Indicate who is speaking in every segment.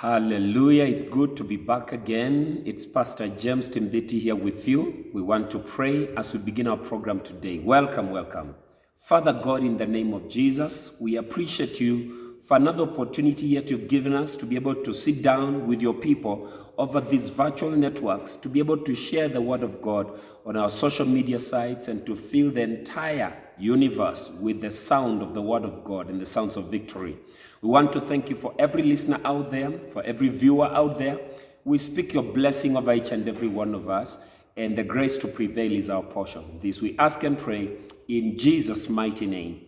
Speaker 1: Hallelujah. It's good to be back again. It's Pastor James Timbiti here with you. We want to pray as we begin our program today. Welcome, welcome. Father God, in the name of Jesus, we appreciate you for another opportunity that you've given us to be able to sit down with your people over these virtual networks, to be able to share the word of God on our social media sites and to fill the entire universe with the sound of the word of God and the sounds of victory. We want to thank you for every listener out there, for every viewer out there. We speak your blessing over each and every one of us, and the grace to prevail is our portion. This we ask and pray in Jesus' mighty name.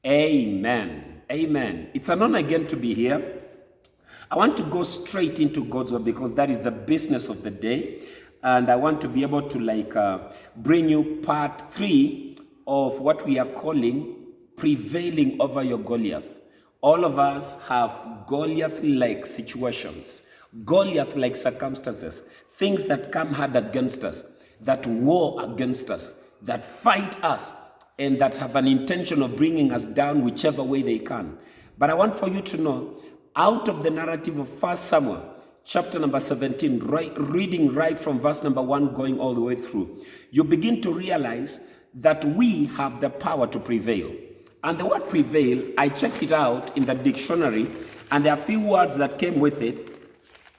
Speaker 1: Amen. Amen. It's an honor again to be here. I want to go straight into God's word because that is the business of the day. And I want to be able to bring you part 3 of what we are calling prevailing over your Goliath. All of us have Goliath-like situations, Goliath-like circumstances, things that come hard against us, that war against us, that fight us, and that have an intention of bringing us down whichever way they can. But I want for you to know, out of the narrative of 1 Samuel, chapter number 17, reading right from verse number 1 going all the way through, you begin to realize that we have the power to prevail. And the word prevail, I checked it out in the dictionary, and there are a few words that came with it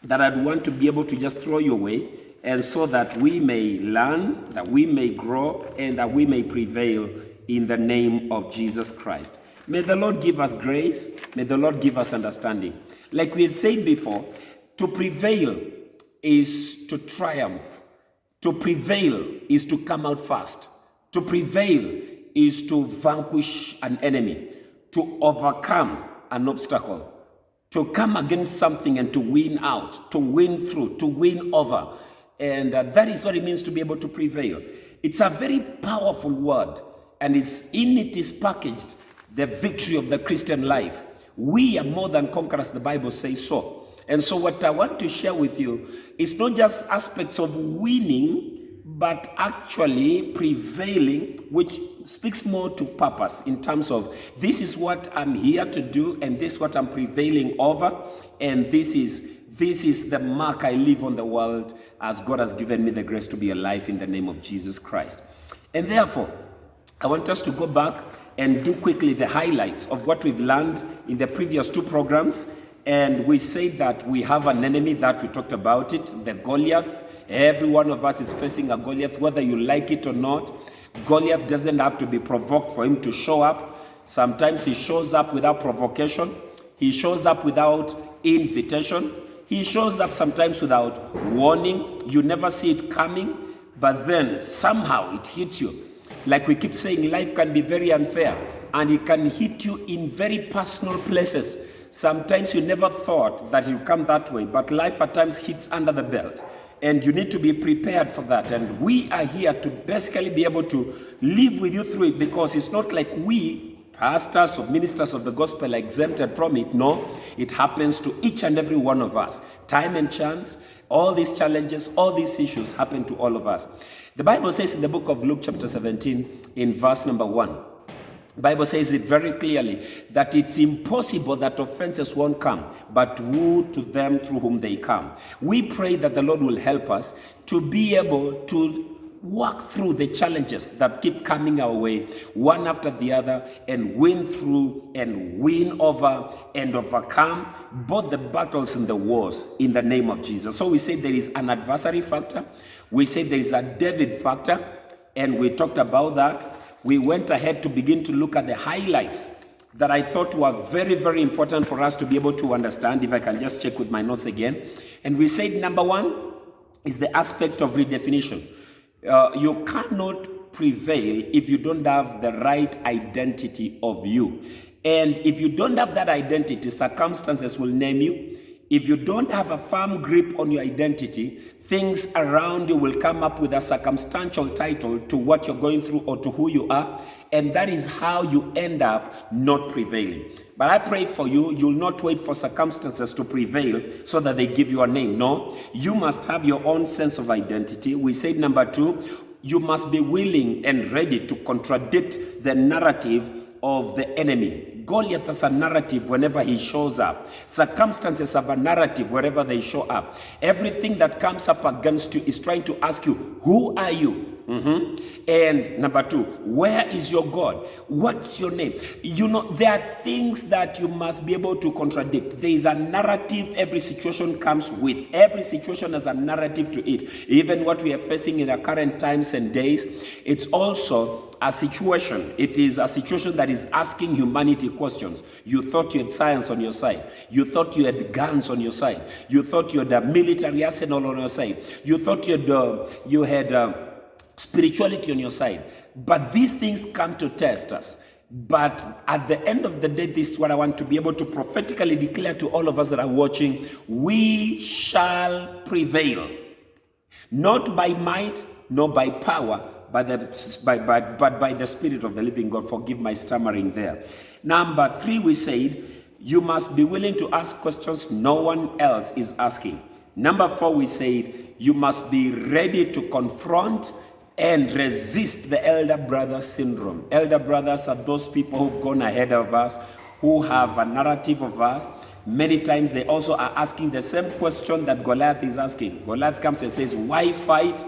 Speaker 1: that I'd want to be able to just throw your way, and so that we may learn, that we may grow, and that we may prevail in the name of Jesus Christ. May the Lord give us grace. May the Lord give us understanding. Like we had said before, to prevail is to triumph. To prevail is to come out fast. To prevail is to vanquish an enemy, to overcome an obstacle, to come against something and to win out, to win through, to win over. And that is what it means to be able to prevail. It's a very powerful word, and in it is packaged the victory of the Christian life. We are more than conquerors, the Bible says so. And so what I want to share with you is not just aspects of winning, but actually prevailing, which speaks more to purpose in terms of this is what I'm here to do, and this is what I'm prevailing over, and this is the mark I leave on the world as God has given me the grace to be alive in the name of Jesus Christ. And therefore, I want us to go back and do quickly the highlights of what we've learned in the previous 2 programs. And we say that we have an enemy that we talked about it, the Goliath. Every one of us is facing a Goliath, whether you like it or not. Goliath doesn't have to be provoked for him to show up. Sometimes he shows up without provocation. He shows up without invitation. He shows up sometimes without warning. You never see it coming, but then somehow it hits you. Like we keep saying, life can be very unfair, and it can hit you in very personal places. Sometimes you never thought that it would come that way, but life at times hits under the belt. And you need to be prepared for that. And we are here to basically be able to live with you through it, because it's not like we, pastors or ministers of the gospel, are exempted from it. No, it happens to each and every one of us. Time and chance, all these challenges, all these issues happen to all of us. The Bible says in the book of Luke chapter 17 in verse number 1, the Bible says it very clearly that it's impossible that offenses won't come, but woe to them through whom they come. We pray that the Lord will help us to be able to walk through the challenges that keep coming our way, one after the other, and win through and win over and overcome both the battles and the wars in the name of Jesus. So we say there is an adversary factor. We say there is a David factor, and we talked about that. We went ahead to begin to look at the highlights that I thought were very, very important for us to be able to understand. If I can just check with my notes again. And we said number 1 is the aspect of redefinition. You cannot prevail if you don't have the right identity of you. And if you don't have that identity, circumstances will name you. If you don't have a firm grip on your identity, things around you will come up with a circumstantial title to what you're going through or to who you are, and that is how you end up not prevailing. But I pray for you, you'll not wait for circumstances to prevail so that they give you a name. No, you must have your own sense of identity. We said number 2, you must be willing and ready to contradict the narrative of the enemy. Goliath has a narrative whenever he shows up. Circumstances have a narrative wherever they show up. Everything that comes up against you is trying to ask you, who are you? And number two, where is your God? What's your name? You know, there are things that you must be able to contradict. There is a narrative every situation comes with. Every situation has a narrative to it. Even what we are facing in the current times and days, it's also a situation. It is a situation that is asking humanity questions. You thought you had science on your side. You thought you had guns on your side. You thought you had a military arsenal on your side. You thought you had spirituality on your side. But these things come to test us. But at the end of the day, this is what I want to be able to prophetically declare to all of us that are watching. We shall prevail. Not by might, nor by power, but by the Spirit of the living God. Forgive my stammering there. Number three, we said, you must be willing to ask questions no one else is asking. Number four, we said, you must be ready to confront and resist the elder brother syndrome. Elder brothers are those people who've gone ahead of us, who have a narrative of us. Many times they also are asking the same question that Goliath is asking. Goliath comes and says, why fight?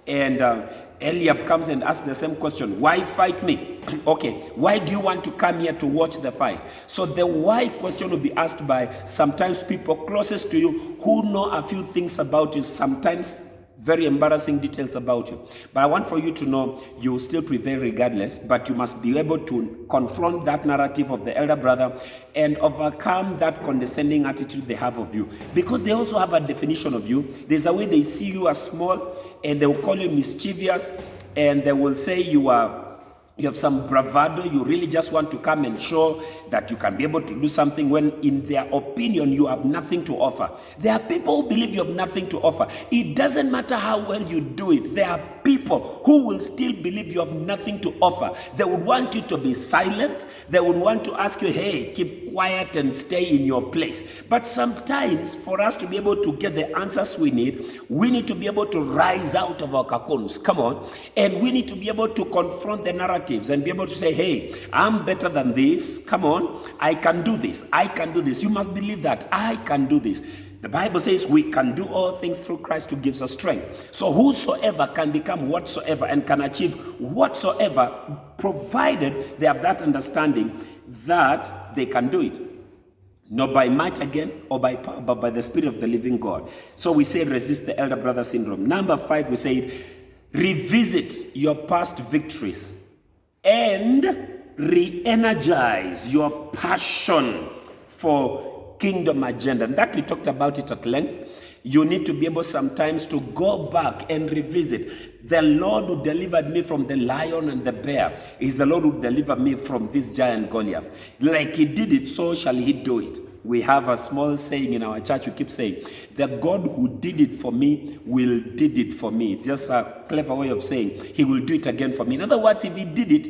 Speaker 1: And Eliab comes and asks the same question, why fight me? Okay, why do you want to come here to watch the fight? So the why question will be asked by sometimes people closest to you who know a few things about you, sometimes very embarrassing details about you. But I want for you to know you will still prevail regardless, but you must be able to confront that narrative of the elder brother and overcome that condescending attitude they have of you. Because they also have a definition of you. There's a way they see you as small, and they will call you mischievous, and they will say you have some bravado, you really just want to come and show that you can be able to do something when in their opinion you have nothing to offer. There are people who believe you have nothing to offer. It doesn't matter how well you do it. There are people who will still believe you have nothing to offer. They would want you to be silent. They would want to ask you, hey, keep quiet and stay in your place. But sometimes for us to be able to get the answers we need to be able to rise out of our cocoons. Come on. And we need to be able to confront the narratives and be able to say, hey, I'm better than this. Come on. I can do this. I can do this. You must believe that. I can do this. The Bible says we can do all things through Christ who gives us strength. So whosoever can become whatsoever and can achieve whatsoever, provided they have that understanding that they can do it. Not by might again or by power, but by the Spirit of the living God. So we say resist the elder brother syndrome. Number five, we say revisit your past victories and re-energize your passion for kingdom agenda. And that we talked about it at length. You need to be able sometimes to go back and revisit. The Lord who delivered me from the lion and the bear is the Lord who delivered me from this giant Goliath. Like he did it, so shall he do it. We have a small saying in our church, we keep saying, the God who did it for me will did it for me. It's just a clever way of saying, he will do it again for me. In other words, if he did it,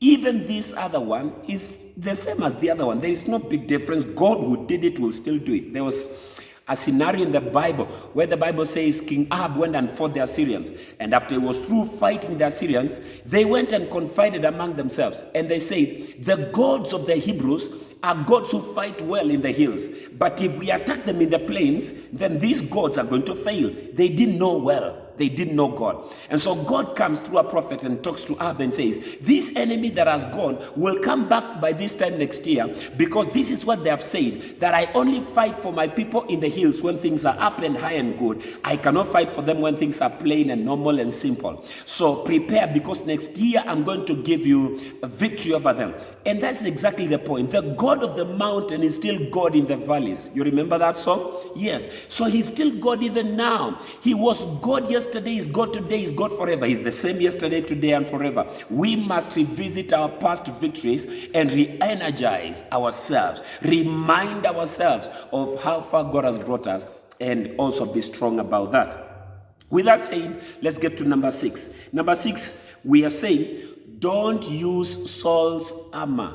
Speaker 1: even this other one is the same as the other one. There is no big difference. God who did it will still do it. There was a scenario in the Bible where the Bible says King Ahab went and fought the Assyrians. And after he was through fighting the Assyrians, they went and confided among themselves. And they said, the gods of the Hebrews are gods who fight well in the hills. But if we attack them in the plains, then these gods are going to fail. They didn't know well. They didn't know God. And so God comes through a prophet and talks to Ahab and says, this enemy that has gone will come back by this time next year, because this is what they have said, that I only fight for my people in the hills when things are up and high and good. I cannot fight for them when things are plain and normal and simple. So prepare, because next year I'm going to give you a victory over them. And that's exactly the point. The God of the mountain is still God in the valleys. You remember that song? Yes. So he's still God even now. He was God yesterday, is God today, is God forever. He's the same yesterday, today, and forever. We must revisit our past victories and re-energize ourselves. Remind ourselves of how far God has brought us, and also be strong about that. With that said, let's get to number 6. Number 6, we are saying, don't use Saul's armor.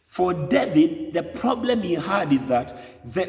Speaker 1: For David, the problem he had is that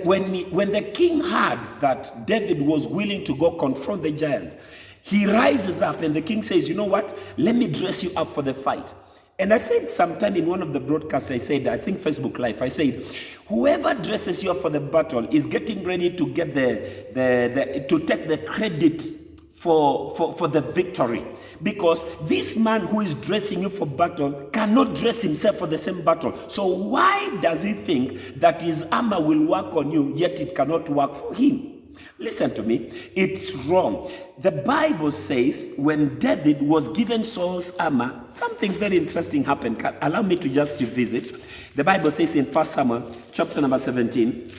Speaker 1: when the king heard that David was willing to go confront the giant, he rises up and the king says, you know what? Let me dress you up for the fight. And I said sometime in one of the broadcasts, I said, I think Facebook Live, I said, whoever dresses you up for the battle is getting ready to get to take the credit for the victory. Because this man who is dressing you for battle cannot dress himself for the same battle. So why does he think that his armor will work on you, yet it cannot work for him? Listen to me, it's wrong. The Bible says when David was given Saul's armor, something very interesting happened. Allow me to just revisit. The Bible says in 1 Samuel chapter number 17,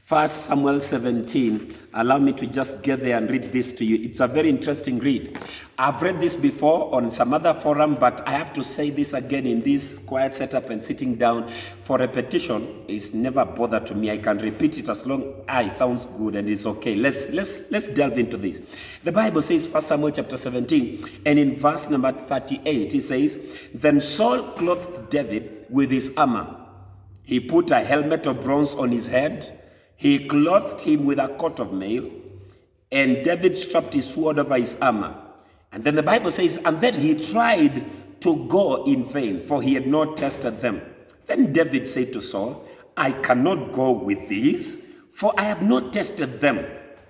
Speaker 1: 1 Samuel 17, allow me to just get there and read this to you. It's a very interesting read. I've read this before on some other forum, but I have to say this again in this quiet setup and sitting down. For repetition is never bother to me. I can repeat it as long as it sounds good and it's okay. Let's delve into this. The Bible says 1 Samuel chapter 17, and in verse number 38, it says, Then Saul clothed David with his armor. He put a helmet of bronze on his head. He clothed him with a coat of mail, and David strapped his sword over his armor. And then the Bible says, and then he tried to go in vain, for he had not tested them. Then David said to Saul, I cannot go with these, for I have not tested them.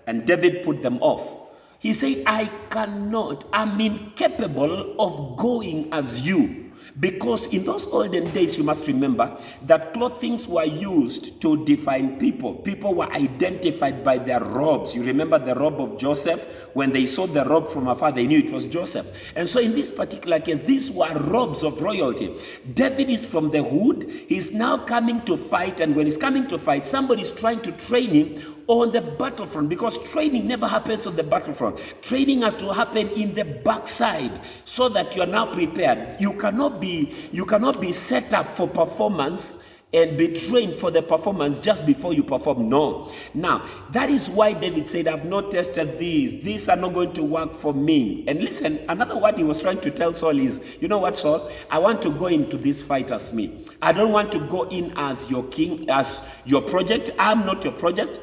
Speaker 1: And David put them off. He said, I'm incapable of going as you. Because in those olden days, you must remember that clothings were used to define people. People were identified by their robes. You remember the robe of Joseph? When they saw the robe from afar, they knew it was Joseph. And so in this particular case, these were robes of royalty. David is from the hood. He's now coming to fight. And when he's coming to fight, somebody's trying to train him on the battlefront, because training never happens on the battlefront. Training has to happen in the backside so that you are now prepared. You cannot be set up for performance and be trained for the performance just before you perform. No. Now, that is why David said, I've not tested these. These are not going to work for me. And listen, another word he was trying to tell Saul is, you know what, Saul? I want to go into this fight as me. I don't want to go in as your king, as your project. I'm not your project.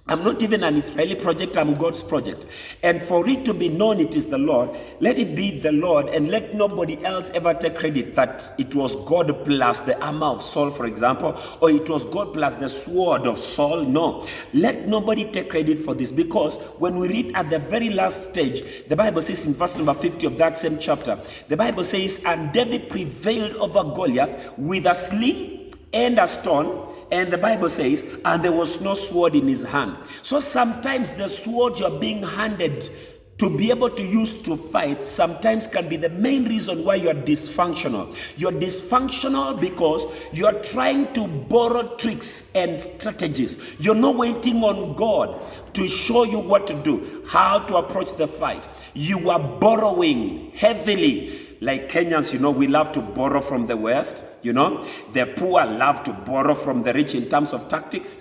Speaker 1: I'm not even an Israeli project, I'm God's project. And for it to be known it is the Lord, let it be the Lord, and let nobody else ever take credit that it was God plus the armor of Saul, for example, or it was God plus the sword of Saul. No. Let nobody take credit for this, because when we read at the very last stage, the Bible says in verse number 50 of that same chapter, the Bible says, and David prevailed over Goliath with a sling and a stone. And the Bible says, and there was no sword in his hand. So sometimes the sword you're being handed to be able to use to fight sometimes can be the main reason why you're dysfunctional. You're dysfunctional because you're trying to borrow tricks and strategies. You're not waiting on God to show you what to do, how to approach the fight. You are borrowing heavily. Like Kenyans, we love to borrow from the West, The poor love to borrow from the rich in terms of tactics,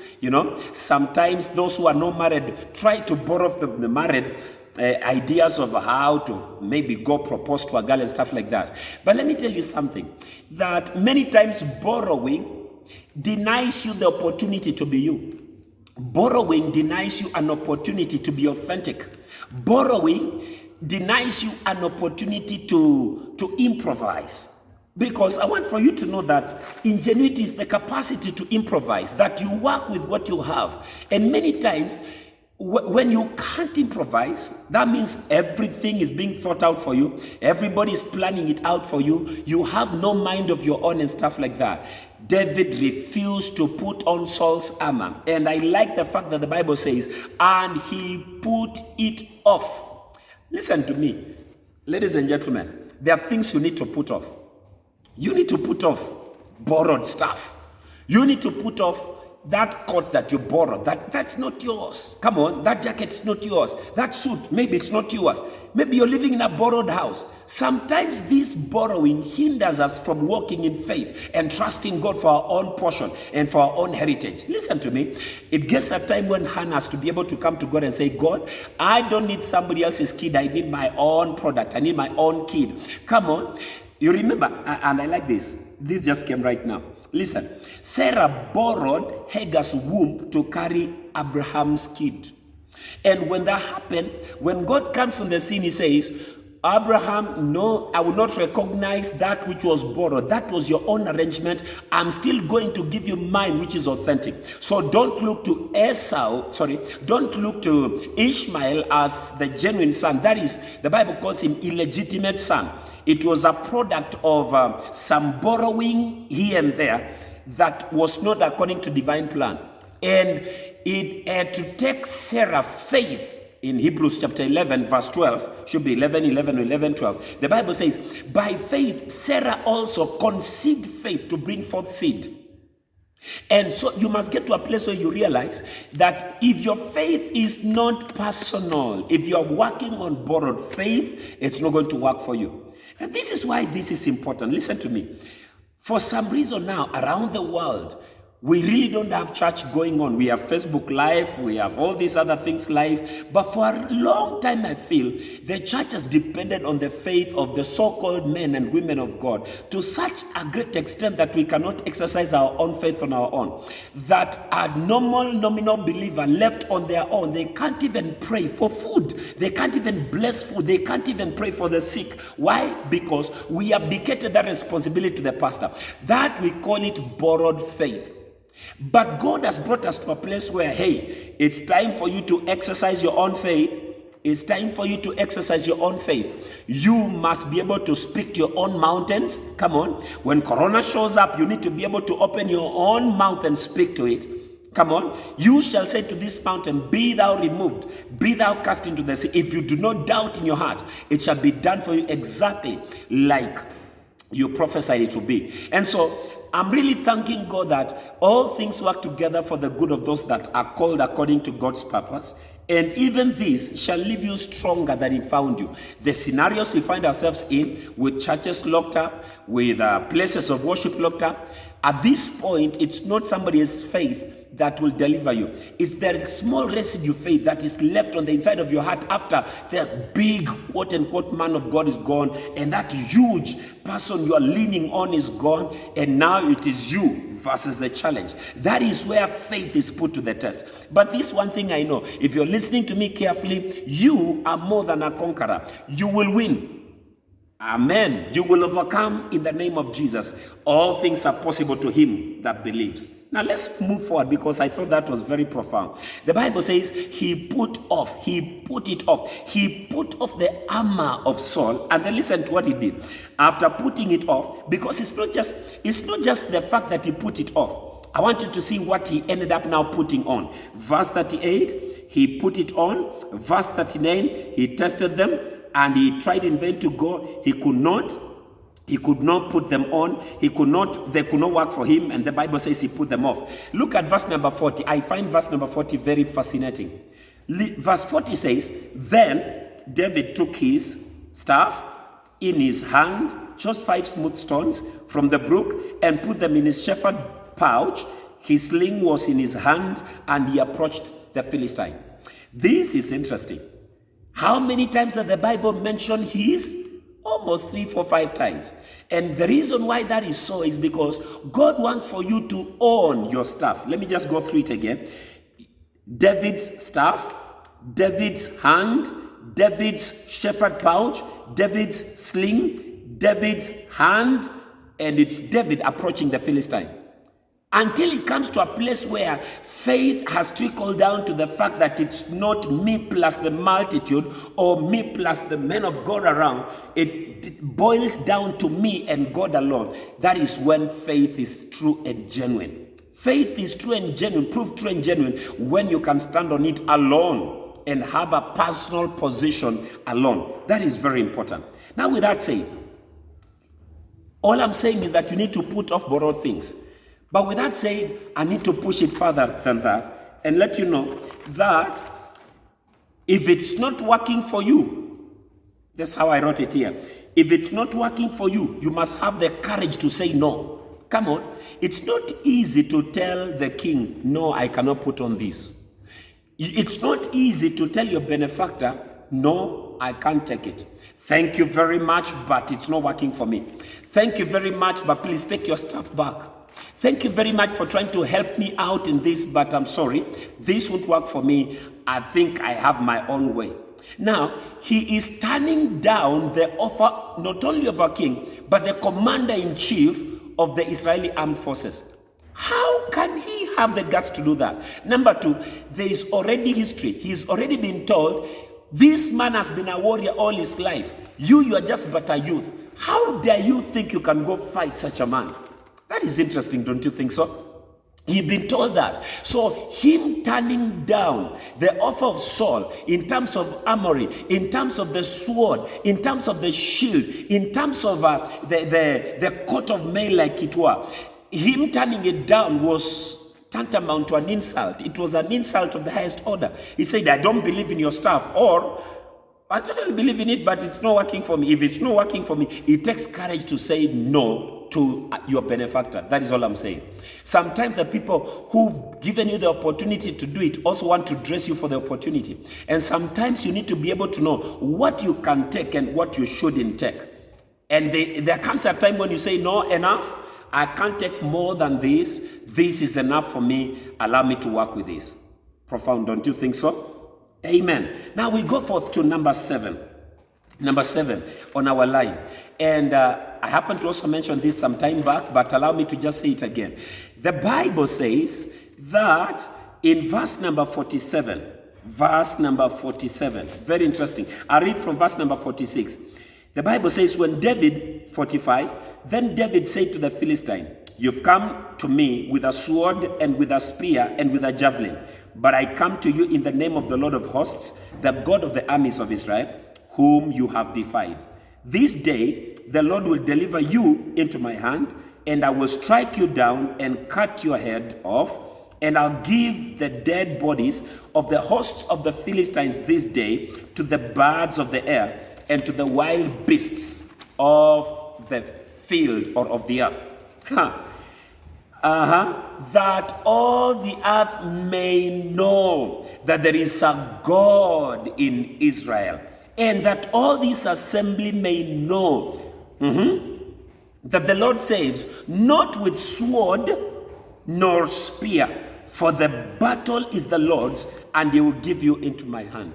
Speaker 1: Sometimes those who are not married try to borrow from the married ideas of how to maybe go propose to a girl and stuff like that. But let me tell you something, that many times borrowing denies you the opportunity to be you. Borrowing denies you an opportunity to be authentic. Borrowing denies you an opportunity to improvise. Because I want for you to know that ingenuity is the capacity to improvise, that you work with what you have. And many times, when you can't improvise, that means everything is being thought out for you. Everybody is planning it out for you. You have no mind of your own and stuff like that. David refused to put on Saul's armor. And I like the fact that the Bible says, and he put it off. Listen to me, ladies and gentlemen, there are things you need to put off. You need to put off borrowed stuff. You need to put off that coat that you borrowed. That's not yours. Come on, that jacket's not yours. That suit, maybe it's not yours. Maybe you're living in a borrowed house. Sometimes this borrowing hinders us from walking in faith and trusting God for our own portion and for our own heritage. Listen to me. It gets a time when Hannah has to be able to come to God and say, God, I don't need somebody else's kid. I need my own product. I need my own kid. Come on. You remember, and I like this. This just came right now. Listen. Sarah borrowed Hagar's womb to carry Abraham's kid. And when that happened, when God comes on the scene, he says, Abraham, no, I will not recognize that which was borrowed. That was your own arrangement. I'm still going to give you mine, which is authentic. So don't look to don't look to Ishmael as the genuine son. That is, the Bible calls him illegitimate son. It was a product of some borrowing here and there that was not according to divine plan. And it had to take Sarah faith. In Hebrews chapter 11, verse 12, should be 11, 12. The Bible says, by faith, Sarah also conceived faith to bring forth seed. And so you must get to a place where you realize that if your faith is not personal, if you're working on borrowed faith, it's not going to work for you. And this is why this is important. Listen to me. For some reason now, around the world, we really don't have church going on. We have Facebook Live, we have all these other things live. But for a long time, I feel the church has depended on the faith of the so-called men and women of God to such a great extent that we cannot exercise our own faith on our own. That a normal, nominal believer left on their own, they can't even pray for food. They can't even bless food. They can't even pray for the sick. Why? Because we abdicated that responsibility to the pastor. That we call it borrowed faith. But God has brought us to a place where, hey, it's time for you to exercise your own faith. It's time for you to exercise your own faith. You must be able to speak to your own mountains. Come on. When Corona shows up, you need to be able to open your own mouth and speak to it. Come on. You shall say to this mountain, be thou removed, be thou cast into the sea. If you do not doubt in your heart, it shall be done for you exactly like you prophesied it to be. And so, I'm really thanking God that all things work together for the good of those that are called according to God's purpose. And even this shall leave you stronger than it found you. The scenarios we find ourselves in, with churches locked up, with places of worship locked up, at this point, it's not somebody's faith that will deliver you. It's the small residue faith that is left on the inside of your heart after the big quote-unquote man of God is gone, and that huge person you are leaning on is gone, and now it is you versus the challenge. That is where faith is put to the test. But this one thing I know, if you're listening to me carefully, you are more than a conqueror. You will win. Amen. You will overcome in the name of Jesus. All things are possible to him that believes. Now let's move forward, because I thought that was very profound. The Bible says he put it off the armor of Saul, and then listen to what he did. After putting it off, because it's not just the fact that he put it off. I want you to see what he ended up now putting on. Verse 38, he put it on. Verse 39, he tested them, and he tried in vain to go. He could not put them on. They could not work for him. And the Bible says he put them off. Look at verse number 40. I find verse number 40 very fascinating. Verse 40 says, then David took his staff in his hand, chose 5 smooth stones from the brook, and put them in his shepherd pouch. His sling was in his hand, and he approached the Philistine. This is interesting. How many times does the Bible mention his? Almost 3, 4, 5 times. And the reason why that is so is because God wants for you to own your stuff. Let me just go through it again. David's staff, David's hand, David's shepherd pouch, David's sling, David's hand, and it's David approaching the Philistine. Until it comes to a place where faith has trickled down to the fact that it's not me plus the multitude or me plus the men of God around. It boils down to me and God alone. That is when faith is true and genuine. Faith is true and genuine, proved true and genuine when you can stand on it alone and have a personal position alone. That is very important. Now, with that said, all I'm saying is that you need to put off borrowed things. But with that said, I need to push it further than that and let you know that if it's not working for you, that's how I wrote it here. If it's not working for you, you must have the courage to say no. Come on. It's not easy to tell the king, no, I cannot put on this. It's not easy to tell your benefactor, no, I can't take it. Thank you very much, but it's not working for me. Thank you very much, but please take your stuff back. Thank you very much for trying to help me out in this, but I'm sorry, this won't work for me. I think I have my own way. Now, he is turning down the offer not only of a king, but the commander-in-chief of the Israeli armed forces. How can he have the guts to do that? Number two, there is already history. He's already been told, this man has been a warrior all his life. You are just but a youth. How dare you think you can go fight such a man? That is interesting, don't you think so? He'd been told that. So him turning down the offer of Saul in terms of armory, in terms of the sword, in terms of the shield, in terms of the coat of mail like it were, him turning it down was tantamount to an insult. It was an insult of the highest order. He said, I don't believe in your stuff, or I totally believe in it, but it's not working for me. If it's not working for me, it takes courage to say no to your benefactor. That is all I'm saying. Sometimes the people who've given you the opportunity to do it also want to dress you for the opportunity. And sometimes you need to be able to know what you can take and what you shouldn't take. And there comes a time when you say, no, enough. I can't take more than this. This is enough for me. Allow me to work with this. Profound, don't you think so? Amen. Now we go forth to number 7. Number 7 on our line. And I happened to also mention this some time back, but allow me to just say it again. The Bible says that in verse number 47, very interesting. I read from verse number 46. The Bible says, when David, 45, then David said to the Philistine, you've come to me with a sword and with a spear and with a javelin, but I come to you in the name of the Lord of hosts, the God of the armies of Israel, whom you have defied. This day the Lord will deliver you into my hand, and I will strike you down and cut your head off, and I'll give the dead bodies of the hosts of the Philistines this day to the birds of the air and to the wild beasts of the field or of the earth. That all the earth may know that there is a God in Israel, and that all this assembly may know that the Lord saves, not with sword nor spear, for the battle is the Lord's, and he will give you into my hand.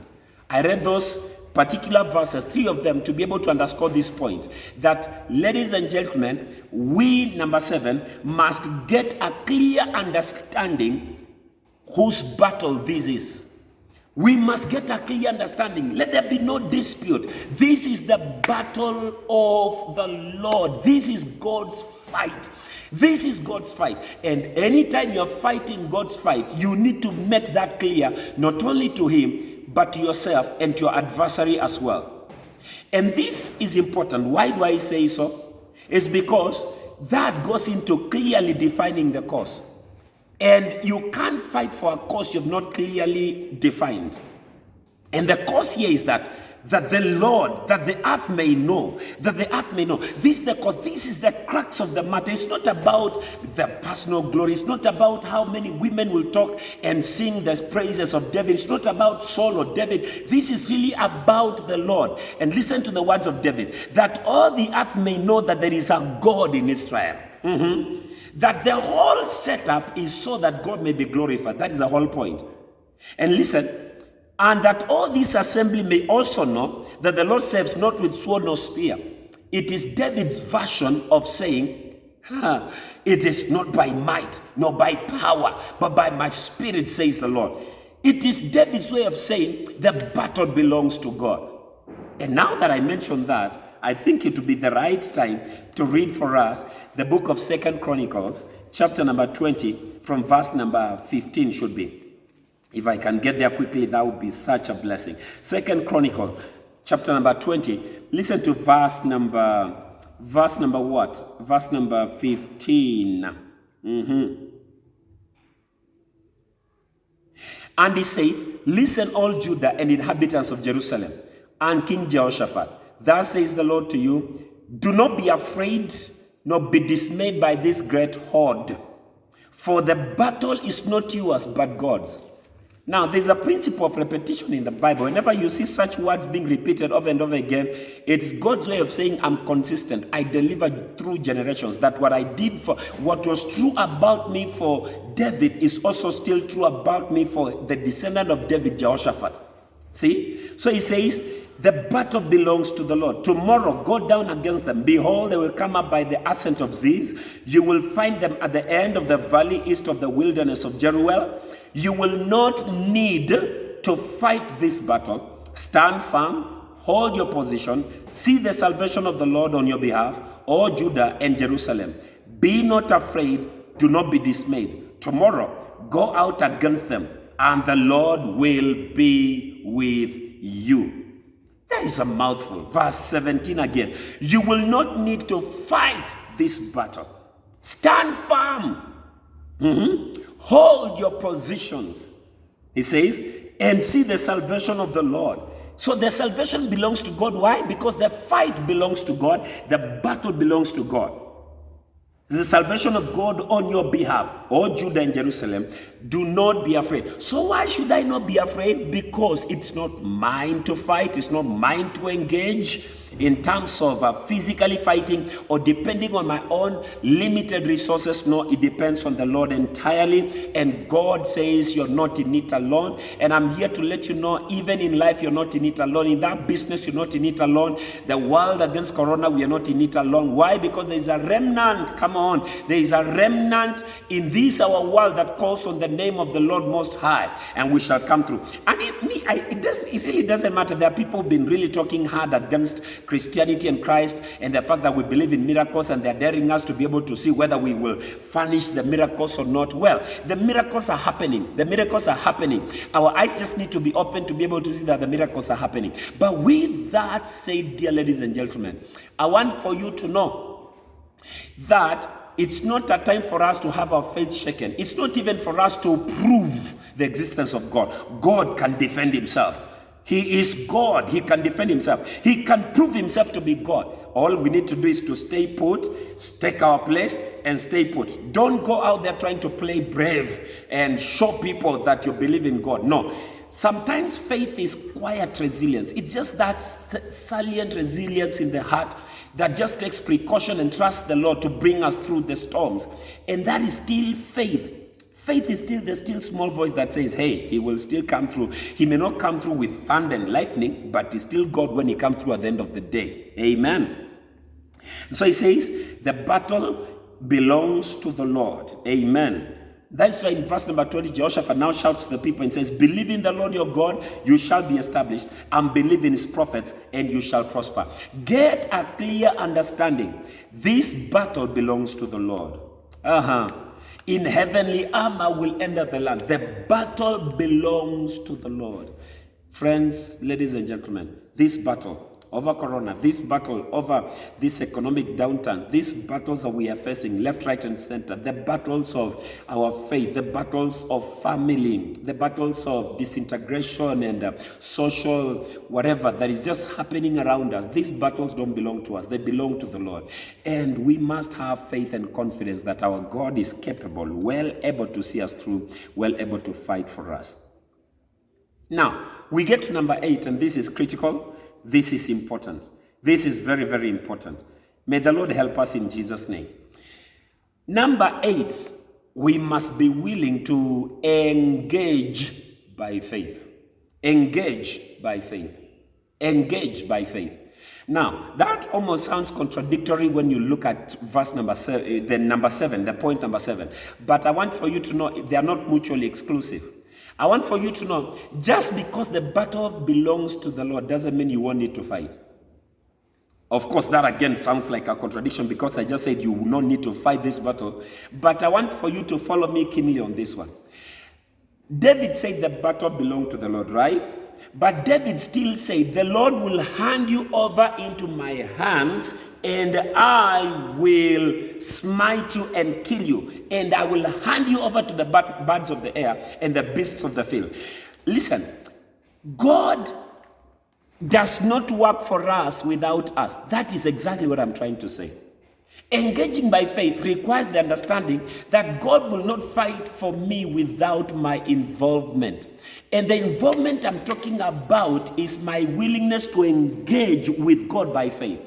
Speaker 1: I read those particular verses, 3 of them, to be able to underscore this point, that, ladies and gentlemen, we, number 7, must get a clear understanding whose battle this is. We must get a clear understanding. Let there be no dispute. This is the battle of the Lord. This is God's fight. This is God's fight. And anytime you're fighting God's fight, you need to make that clear, not only to him, but to yourself and to your adversary as well. And this is important. Why do I say so? It's because that goes into clearly defining the cause. And you can't fight for a cause you've not clearly defined. And the cause here is that the Lord, that the earth may know, This is the cause. This is the crux of the matter. It's not about the personal glory. It's not about how many women will talk and sing the praises of David. It's not about Saul or David. This is really about the Lord. And listen to the words of David, that all the earth may know that there is a God in Israel. That the whole setup is so that God may be glorified. That is the whole point. And listen, and that all this assembly may also know that the Lord saves not with sword nor spear. It is David's version of saying, it is not by might nor by power, but by my spirit, says the Lord. It is David's way of saying the battle belongs to God. And now that I mentioned that, I think it would be the right time to read for us the book of 2 Chronicles, chapter number 20, from verse number 15 should be. If I can get there quickly, that would be such a blessing. 2 Chronicles, chapter number 20. Listen to verse number what? Verse number 15. And he said, listen all Judah and inhabitants of Jerusalem, and King Jehoshaphat. Thus says the Lord to you, do not be afraid, nor be dismayed by this great horde, for the battle is not yours, but God's. Now, there's a principle of repetition in the Bible. Whenever you see such words being repeated over and over again, it's God's way of saying, I'm consistent. I deliver through generations. That what I did for, what was true about me for David is also still true about me for the descendant of David, Jehoshaphat. See? So he says, the battle belongs to the Lord. Tomorrow, go down against them. Behold, they will come up by the ascent of Ziz. You will find them at the end of the valley, east of the wilderness of Jeruel. You will not need to fight this battle. Stand firm, hold your position, see the salvation of the Lord on your behalf, O Judah and Jerusalem. Be not afraid, do not be dismayed. Tomorrow, go out against them, and the Lord will be with you. That is a mouthful. Verse 17 again. You will not need to fight this battle. Stand firm. Hold your positions. He says, and see the salvation of the Lord. So the salvation belongs to God. Why? Because the fight belongs to God. The battle belongs to God. The salvation of God on your behalf, O Judah and Jerusalem. Do not be afraid. So why should I not be afraid? Because it's not mine to fight. It's not mine to engage in terms of physically fighting or depending on my own limited resources. No, it depends on the Lord entirely. And God says you're not in it alone. And I'm here to let you know, even in life, you're not in it alone. In that business, you're not in it alone. The world against Corona, we are not in it alone. Why? Because there is a remnant. Come on. There is a remnant in this our world that calls on the name of the Lord Most High. And we shall come through. And it really doesn't matter. There are people who've been really talking hard against Christianity and Christ and the fact that we believe in miracles, and they're daring us to be able to see whether we will furnish the miracles or not. Well, the miracles are happening. The miracles are happening. Our eyes just need to be open to be able to see that the miracles are happening. But with that said, dear ladies and gentlemen, I want for you to know that it's not a time for us to have our faith shaken. It's not even for us to prove the existence of God. God can defend himself. He is God. He can defend himself. He can prove himself to be God. All we need to do is to stay put, take our place, and stay put. Don't go out there trying to play brave and show people that you believe in God. No. Sometimes faith is quiet resilience. It's just that salient resilience in the heart that just takes precaution and trusts the Lord to bring us through the storms. And that is still faith. Faith is still the still small voice that says, hey, he will still come through. He may not come through with thunder and lightning, but he's still God when he comes through at the end of the day. Amen. So he says, the battle belongs to the Lord. Amen. That's why in verse number 20, Jehoshaphat now shouts to the people and says, believe in the Lord your God, you shall be established, and believe in his prophets, and you shall prosper. Get a clear understanding. This battle belongs to the Lord. In heavenly armor will enter the land. The battle belongs to the Lord. Friends, ladies and gentlemen, this battle over Corona, this battle over these economic downturns, these battles that we are facing left, right, and center, the battles of our faith, the battles of family, the battles of disintegration and social whatever that is just happening around us, these battles don't belong to us. They belong to the Lord. And we must have faith and confidence that our God is capable, well able to see us through, well able to fight for us. Now, we get to number 8, and this is critical. This is important. This is very, very important. May the Lord help us in Jesus' name. Number 8, we must be willing to engage by faith. Engage by faith. Engage by faith. Now, that almost sounds contradictory when you look at verse number 7, the point number 7. But I want for you to know they are not mutually exclusive. I want for you to know, just because the battle belongs to the Lord doesn't mean you won't need to fight. Of course, that again sounds like a contradiction because I just said you will not need to fight this battle. But I want for you to follow me keenly on this one. David said the battle belonged to the Lord, right? But David still said, the Lord will hand you over into my hands, and I will smite you and kill you, and I will hand you over to the birds of the air and the beasts of the field. Listen, God does not work for us without us. That is exactly what I'm trying to say. Engaging by faith requires the understanding that God will not fight for me without my involvement. And the involvement I'm talking about is my willingness to engage with God by faith.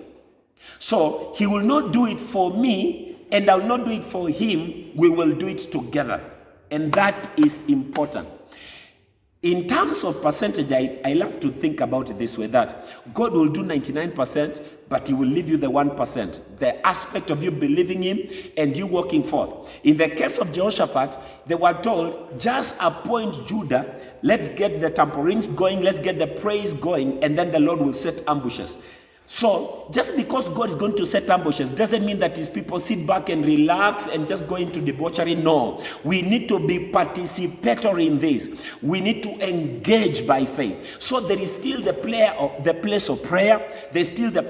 Speaker 1: So he will not do it for me, and I'll not do it for him. We will do it together. And that is important. In terms of percentage, I love to think about it this way, that God will do 99%, but he will leave you the 1%. The aspect of you believing him and you walking forth. In the case of Jehoshaphat, they were told, just appoint Judah, let's get the tambourines going, let's get the praise going, and then the Lord will set ambushes. So, just because God is going to set ambushes doesn't mean that his people sit back and relax and just go into debauchery. No, we need to be participatory in this. We need to engage by faith. So there is still the place of prayer. There's still the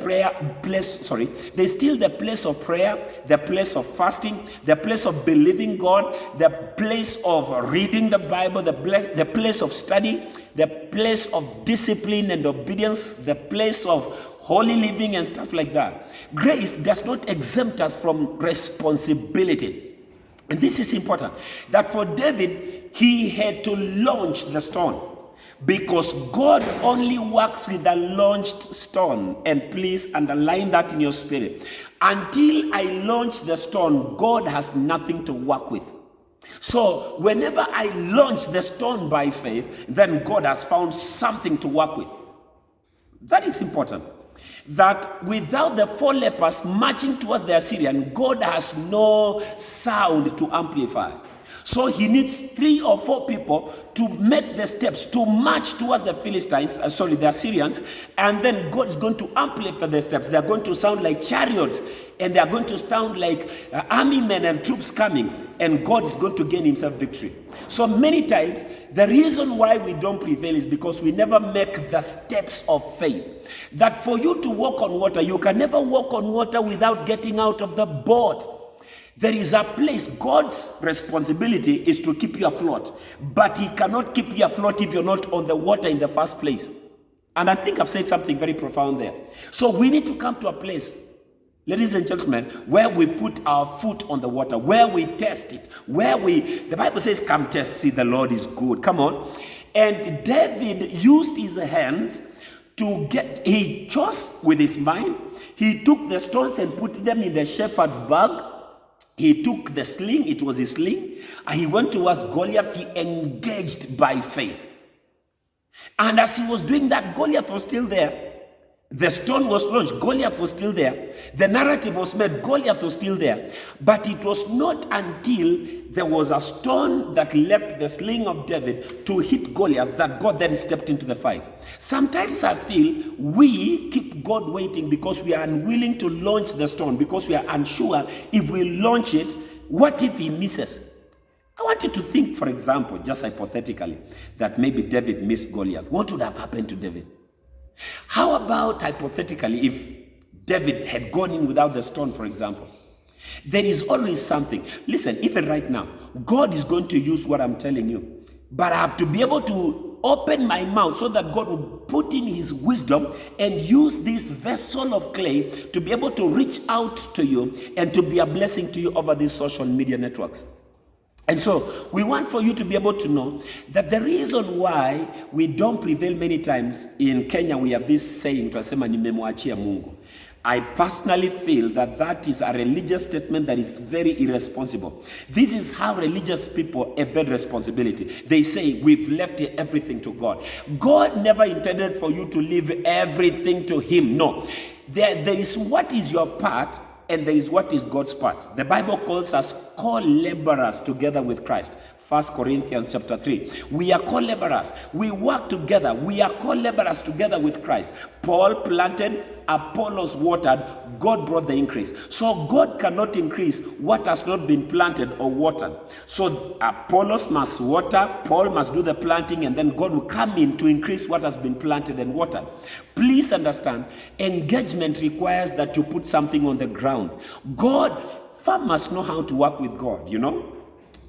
Speaker 1: There's still the place of prayer, the place of fasting, the place of believing God, the place of reading the Bible, the place of study, the place of discipline and obedience, the place of holy living and stuff like that. Grace does not exempt us from responsibility. And this is important, that for David, he had to launch the stone because God only works with a launched stone. And please underline that in your spirit. Until I launch the stone, God has nothing to work with. So whenever I launch the stone by faith, then God has found something to work with. That is important. That without the 4 lepers marching towards the Assyrian, God has no sound to amplify. So he needs 3 or 4 people to make the steps to march towards the the Assyrians, and then God is going to amplify the steps. They are going to sound like chariots, and they are going to sound like army men and troops coming, and God is going to gain himself victory. So many times, the reason why we don't prevail is because we never make the steps of faith. That for you to walk on water, you can never walk on water without getting out of the boat. There is a place. God's responsibility is to keep you afloat, but he cannot keep you afloat if you're not on the water in the first place. And I think I've said something very profound there. So we need to come to a place, ladies and gentlemen, where we put our foot on the water, where we test it, the Bible says, come test, see the Lord is good. Come on. And David used his hands he chose with his mind. He took the stones and put them in the shepherd's bag. He took the sling, it was his sling, and he went towards Goliath. He engaged by faith. And as he was doing that, Goliath was still there. The stone was launched, Goliath was still there. The narrative was made, Goliath was still there. But it was not until there was a stone that left the sling of David to hit Goliath that God then stepped into the fight. Sometimes I feel we keep God waiting because we are unwilling to launch the stone, because we are unsure if we launch it, what if he misses? I want you to think, for example, just hypothetically, that maybe David missed Goliath. What would have happened to David? How about hypothetically if David had gone in without the stone, for example? There is always something. Listen, even right now, God is going to use what I'm telling you. But I have to be able to open my mouth so that God will put in his wisdom and use this vessel of clay to be able to reach out to you and to be a blessing to you over these social media networks. And so we want for you to be able to know that the reason why we don't prevail many times in Kenya, we have this saying, tunasema nimemwachia Mungu. I personally feel that is a religious statement that is very irresponsible. This is how religious people evade responsibility. They say, we've left everything to God. God never intended for you to leave everything to him. No. There is what is your part, and there is what is God's part. The Bible calls us co-laborers together with Christ. 1 Corinthians chapter 3. We are co-laborers. We work together. We are co-laborers together with Christ. Paul planted, Apollos watered, God brought the increase. So God cannot increase what has not been planted or watered. So Apollos must water, Paul must do the planting, and then God will come in to increase what has been planted and watered. Please understand, engagement requires that you put something on the ground. Farmers know how to work with God, you know.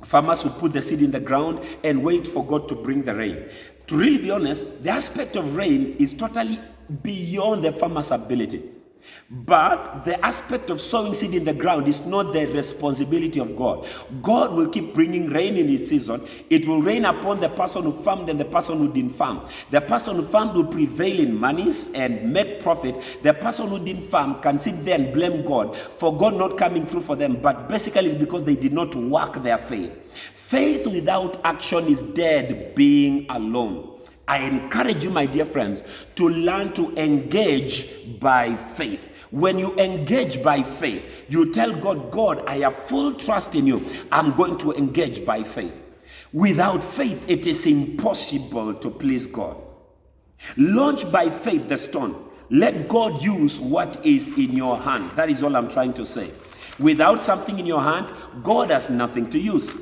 Speaker 1: Farmers would put the seed in the ground and wait for God to bring the rain. To really be honest, the aspect of rain is totally beyond the farmer's ability. But the aspect of sowing seed in the ground is not the responsibility of God. God will keep bringing rain in his season. It will rain upon the person who farmed and the person who didn't farm. The person who farmed will prevail in monies and make profit. The person who didn't farm can sit there and blame God for God not coming through for them. But basically it's because they did not work their faith. Faith without action is dead being alone. I encourage you, my dear friends, to learn to engage by faith. When you engage by faith, you tell God, God, I have full trust in you. I'm going to engage by faith. Without faith, it is impossible to please God. Launch by faith the stone. Let God use what is in your hand. That is all I'm trying to say. Without something in your hand, God has nothing to use.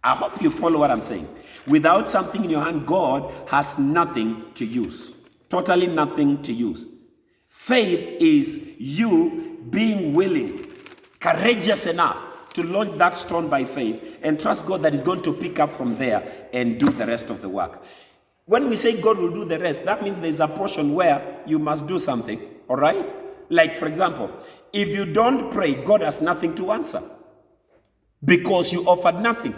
Speaker 1: I hope you follow what I'm saying. Without something in your hand, God has nothing to use. Totally nothing to use. Faith is you being willing, courageous enough to launch that stone by faith and trust God that is going to pick up from there and do the rest of the work. When we say God will do the rest, that means there's a portion where you must do something, all right? Like, for example, if you don't pray, God has nothing to answer because you offered nothing.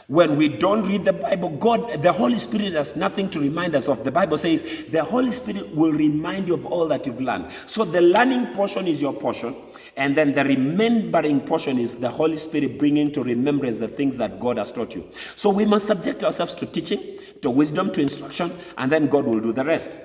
Speaker 1: When we don't read the Bible, God, the Holy Spirit has nothing to remind us of. The Bible says the Holy Spirit will remind you of all that you've learned. So the learning portion is your portion, and then the remembering portion is the Holy Spirit bringing to remembrance the things that God has taught you. So we must subject ourselves to teaching, to wisdom, to instruction, and then God will do the rest.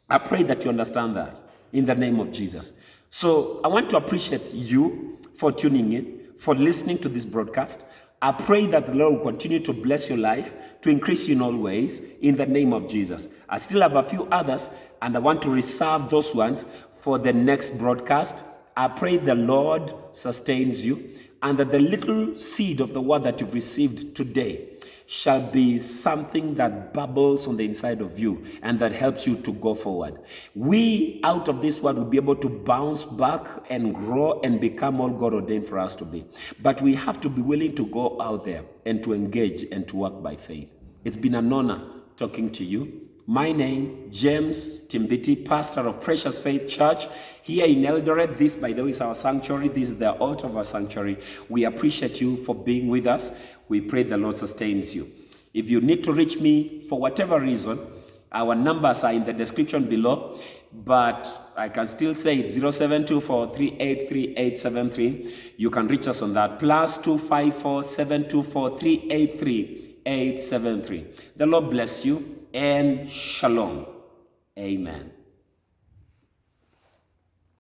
Speaker 1: I pray that you understand that in the name of Jesus. So I want to appreciate you for tuning in, for listening to this broadcast. I pray that the Lord will continue to bless your life, to increase you in all ways, in the name of Jesus. I still have a few others, and I want to reserve those ones for the next broadcast. I pray the Lord sustains you, and that the little seed of the word that you've received today shall be something that bubbles on the inside of you and that helps you to go forward. We, out of this word, will be able to bounce back and grow and become all God ordained for us to be. But we have to be willing to go out there and to engage and to work by faith. It's been an honor talking to you. My name, James Timbiti, pastor of Precious Faith Church here in Eldoret. This, by the way, is our sanctuary. This is the altar of our sanctuary. We appreciate you for being with us. We pray the Lord sustains you. If you need to reach me for whatever reason, our numbers are in the description below, but I can still say it's 0724-383-873. You can reach us on that. +254-724-383-873. The Lord bless you and shalom. Amen.